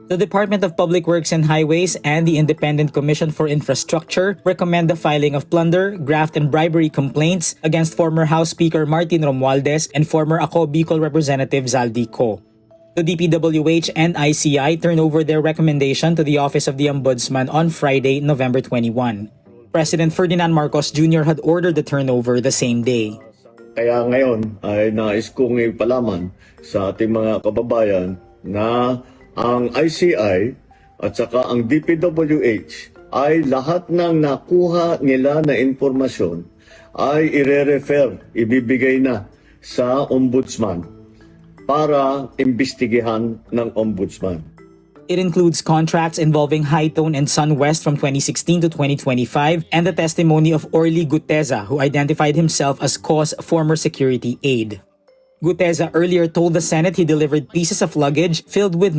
The Department of Public Works and Highways and the Independent Commission for Infrastructure recommend the filing of plunder, graft, and bribery complaints against former House Speaker Martin Romualdez and former Ako Bicol Representative Zaldi Co. The DPWH and ICI turned over their recommendation to the Office of the Ombudsman on Friday, November 21. President Ferdinand Marcos Jr. had ordered the turnover the same day. Kaya ngayon ay nais kong ipalaman sa ating mga kababayan na ang ICI at saka ang DPWH ay lahat ng nakuha nila na impormasyon ay ire-refer, ibibigay na sa Ombudsman para imbestigahan ng Ombudsman. It includes contracts involving Hightone and SunWest from 2016 to 2025 and the testimony of Orly Guteza, who identified himself as Co's former security aide. Guteza earlier told the Senate he delivered pieces of luggage filled with